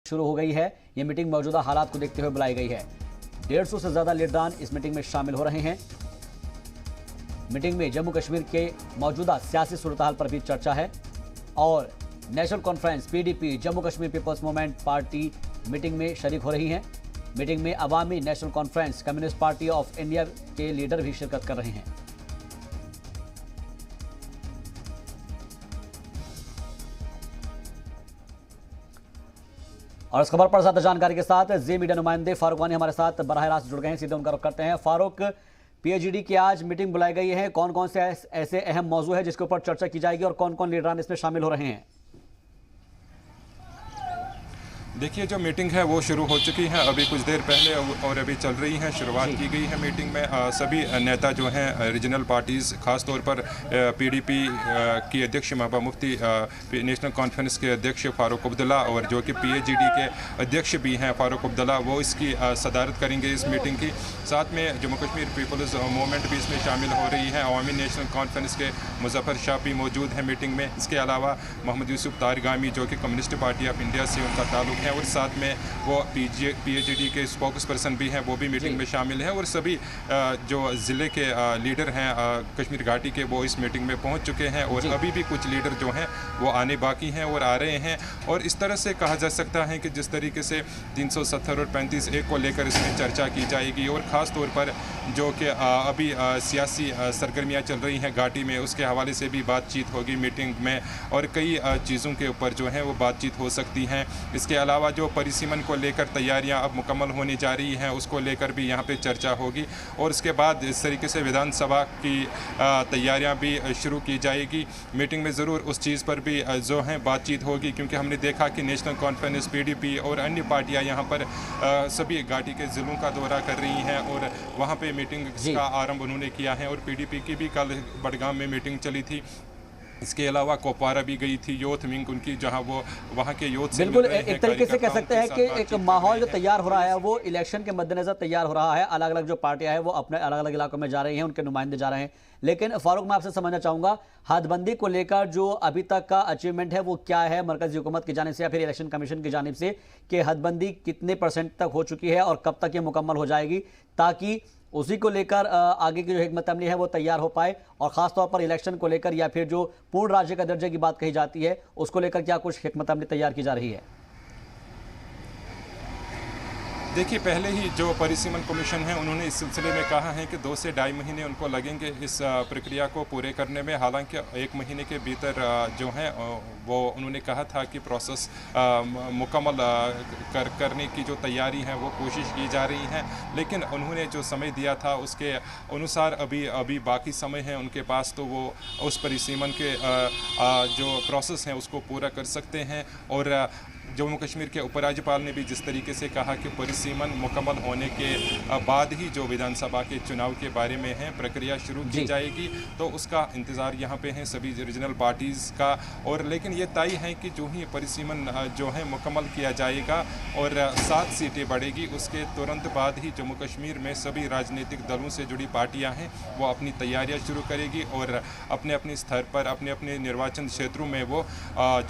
शुरू हो गई है। ये मीटिंग मौजूदा हालात को देखते हुए बुलाई गई है। 150 से ज्यादा लीडरान इस मीटिंग में शामिल हो रहे हैं। मीटिंग में जम्मू कश्मीर के मौजूदा सियासी सूरत-हाल पर भी चर्चा है और national conference PDP Jammu Kashmir people's movement party meeting में शरीक हो रही हैं। मीटिंग में Awami national conference communist party of India के लीडर भी शिरकत कर रहे हैं। और इस खबर पर ज्यादा जानकारी के साथ जी मीडिया नुमाइंदे फारूक वानी हमारे साथ बराह रास्त जुड़ गए हैं। सीधे उनका रुख करते हैं। फारूक, पीएचडी की आज मीटिंग बुलाई गई है, कौन कौन से ऐसे अहम मौजू है जिसके ऊपर चर्चा की जाएगी और कौन कौन लीडरान इसमें शामिल हो रहे हैं? देखिए, जो मीटिंग है वो शुरू हो चुकी है अभी कुछ देर पहले और अभी चल रही है। शुरुआत की गई है मीटिंग में। सभी नेता जो हैं रीजनल पार्टीज़, ख़ास तौर पर पीडीपी की अध्यक्ष महबूबा मुफ्ती, नेशनल कॉन्फ्रेंस के अध्यक्ष फ़ारूक अब्दुल्ला और जो कि पीएचडी के अध्यक्ष भी हैं फ़ारूक अब्दुल्ला, वो इसकी सदारत करेंगे इस मीटिंग की। साथ में जम्मू कश्मीर पीपल्स मूवमेंट भी इसमें शामिल हो रही है। अवामी नेशनल कॉन्फ्रेंस के मुजफ्फर शाह भी मौजूद हैं मीटिंग में। इसके अलावा मोहम्मद यूसुफ तारगामी जो कि कम्युनिस्ट पार्टी ऑफ इंडिया से उनका ताल्लुक है, और साथ में वो पीएचडी के स्पोक्स पर्सन भी हैं, वो भी मीटिंग में शामिल हैं। और सभी जो ज़िले के लीडर हैं कश्मीर घाटी के, वो इस मीटिंग में पहुंच चुके हैं और अभी भी कुछ लीडर जो हैं वो आने बाकी हैं और आ रहे हैं। और इस तरह से कहा जा सकता है कि जिस तरीके से 370 और 35(1) को लेकर इसमें चर्चा की जाएगी और ख़ास तौर पर जो कि अभी सियासी सरगर्मियाँ चल रही हैं घाटी में, उसके हवाले से भी बातचीत होगी मीटिंग में और कई चीज़ों के ऊपर जो है वो बातचीत हो सकती हैं। इसके अलावा जो परिसीमन को लेकर तैयारियां अब मुकम्मल होने जा रही हैं, उसको लेकर भी यहाँ पे चर्चा होगी। और इसके बाद इस तरीके से विधानसभा की तैयारियां भी शुरू की जाएगी। मीटिंग में ज़रूर उस चीज़ पर भी जो है बातचीत होगी, क्योंकि हमने देखा कि नेशनल कॉन्फ्रेंस, पीडीपी और अन्य पार्टियां यहाँ पर सभी घाटी के ज़िलों का दौरा कर रही हैं और वहाँ पर मीटिंग का आरंभ उन्होंने किया है। और पीडीपी की भी कल बडगाम में मीटिंग चली थी। इसके अलावा कोपवारा भी गई थी यूथ विंग उनकी, जहां वो वहां के यूथ से बिल्कुल एक तरीके से कह सकते हैं कि एक माहौल जो तैयार हो रहा है वो इलेक्शन के मद्देनजर तैयार हो रहा है। अलग अलग जो पार्टियां हैं वो अपने अलग अलग इलाकों में जा रही हैं, उनके नुमाइंदे जा रहे हैं। लेकिन फारूक, मैं आपसे समझना चाहूंगा, हदबंदी को लेकर जो अभी तक का अचीवमेंट है वो क्या है मरकजी हुकूमत की जानिब से या फिर इलेक्शन कमीशन की जानिब से, कि हदबंदी कितने % तक हो चुकी है और कब तक ये मुकम्मल हो जाएगी, ताकि उसी को लेकर आगे की जो हिकमत अमली है वो तैयार हो पाए। और ख़ास तौर पर इलेक्शन को लेकर या फिर जो पूर्ण राज्य का दर्जे की बात कही जाती है, उसको लेकर क्या कुछ हिकमत अमली तैयार की जा रही है? देखिए, पहले ही जो परिसीमन कमीशन है उन्होंने इस सिलसिले में कहा है कि 2 से ढाई महीने उनको लगेंगे इस प्रक्रिया को पूरे करने में। हालांकि 1 महीने के भीतर जो है वो उन्होंने कहा था कि प्रोसेस मुकम्मल करने की जो तैयारी है वो कोशिश की जा रही है। लेकिन उन्होंने जो समय दिया था उसके अनुसार अभी बाकी समय है उनके पास, तो वो उस परिसीमन के जो प्रोसेस हैं उसको पूरा कर सकते हैं। और जम्मू कश्मीर के उपराज्यपाल ने भी जिस तरीके से कहा कि परिसीमन मुकम्मल होने के बाद ही जो विधानसभा के चुनाव के बारे में है प्रक्रिया शुरू की जाएगी, तो उसका इंतज़ार यहाँ पे है सभी रीजनल पार्टीज़ का। और लेकिन ये तय है कि जो ही परिसीमन जो है मुकम्मल किया जाएगा और 7 सीटें बढ़ेगी, उसके तुरंत बाद ही जम्मू कश्मीर में सभी राजनीतिक दलों से जुड़ी पार्टियाँ हैं वो अपनी तैयारियाँ शुरू करेगी और अपने अपने स्तर पर अपने अपने निर्वाचन क्षेत्रों में वो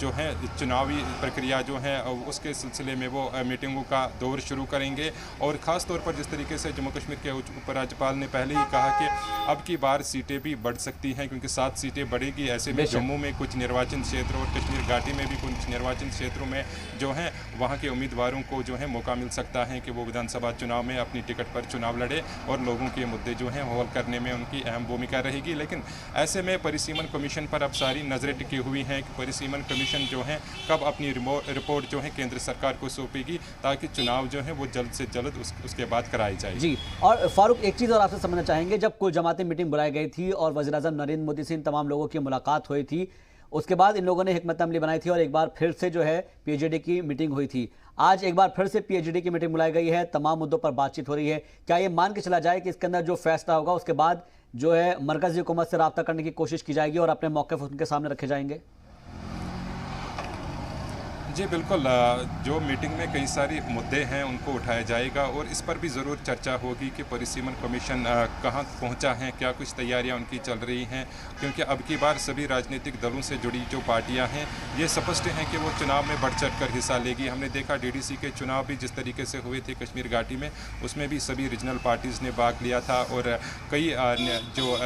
जो है चुनावी प्रक्रिया जो है उसके सिलसिले में वो मीटिंगों का दौर शुरू करेंगे। और ख़ास तौर पर जिस तरीके से जम्मू कश्मीर के उपराज्यपाल ने पहले ही कहा कि अब की बार सीटें भी बढ़ सकती हैं, क्योंकि 7 सीटें बढ़ेगी। ऐसे में जम्मू में कुछ निर्वाचन क्षेत्र और कश्मीर घाटी में भी कुछ निर्वाचन क्षेत्रों में जो हैं वहाँ के उम्मीदवारों को जो है मौका मिल सकता है कि वो विधानसभा चुनाव में अपनी टिकट पर चुनाव लड़े और लोगों के मुद्दे जो हैं हल करने में उनकी अहम भूमिका रहेगी। लेकिन ऐसे में परिसीमन कमीशन पर अब सारी नज़रें टिकी हुई हैं कि परिसीमन कमीशन जो है कब अपनी रिपोर्ट जो है केंद्र सरकार को सौंपेगी, ताकि चुनाव जो है वो जल्द से जल्द उसके बाद कराई जाए। जी, और फारूक, एक चीज़ और आपसे समझना चाहेंगे, जब कुल जमाती मीटिंग बुलाई गई थी और वज़ीर-ए-आज़म नरेंद्र मोदी से इन तमाम लोगों की मुलाकात हुई थी, उसके बाद इन लोगों ने हिकमत अमली बनाई थी और एक बार फिर से जो है पीएचडी की मीटिंग हुई थी। आज एक बार फिर से पीएचडी की मीटिंग बुलाई गई है, तमाम मुद्दों पर बातचीत हो रही है। क्या ये मान के चला जाए कि इसके अंदर जो फैसला होगा उसके बाद जो है मरकजी हुकूमत से रब्ता करने की कोशिश की जाएगी और अपने मौक़िफ़ उनके सामने रखे जाएंगे? जी बिल्कुल, जो मीटिंग में कई सारे मुद्दे हैं उनको उठाया जाएगा और इस पर भी ज़रूर चर्चा होगी कि परिसीमन कमीशन कहाँ पहुँचा है, क्या कुछ तैयारियां उनकी चल रही हैं, क्योंकि अब की बार सभी राजनीतिक दलों से जुड़ी जो पार्टियां हैं ये स्पष्ट हैं कि वो चुनाव में बढ़ चढ़ कर हिस्सा लेगी। हमने देखा डीडीसी के चुनाव भी जिस तरीके से हुए थे कश्मीर घाटी में, उसमें भी सभी रीजनल पार्टीज़ ने भाग लिया था और कई जो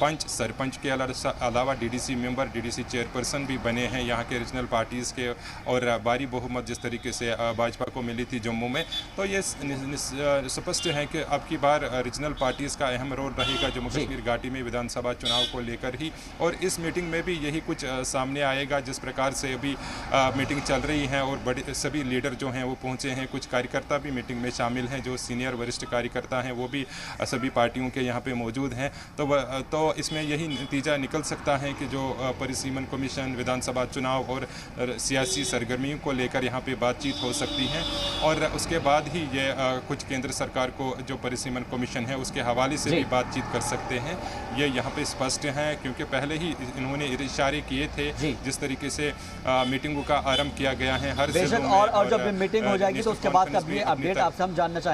पंच सरपंच के अलावा डीडीसी मेंबर, डीडीसी चेयरपर्सन भी बने हैं यहाँ के रीजनल पार्टीज़ के, और भारी बहुमत जिस तरीके से भाजपा को मिली थी जम्मू में। तो ये स्पष्ट है कि अब की बार रीजनल पार्टीज़ का अहम रोल रहेगा जम्मू कश्मीर घाटी में विधानसभा चुनाव को लेकर ही। और इस मीटिंग में भी यही कुछ सामने आएगा, जिस प्रकार से अभी मीटिंग चल रही है और बड़े सभी लीडर जो हैं वो पहुँचे हैं, कुछ कार्यकर्ता भी मीटिंग में शामिल हैं, जो सीनियर वरिष्ठ कार्यकर्ता हैं वो भी सभी पार्टियों के यहाँ पे मौजूद हैं। तो इसमें यही नतीजा निकल सकता है कि जो परिसीमन कमीशन, विधानसभा चुनाव और सियासी सरगर्मियों को लेकर यहाँ पे बातचीत हो सकती है और उसके बाद ही ये कुछ केंद्र सरकार को जो परिसीमन कमीशन है उसके हवाले से भी बातचीत कर सकते हैं। ये यहाँ पे स्पष्ट है क्योंकि पहले ही इन्होंने इशारे किए थे जिस तरीके से मीटिंगों का आरंभ किया गया है हर जिलों में। और जब मीटिंग हो जाएगी तो उसके बाद का अपडेट आपसे हम जानना चाहेंगे।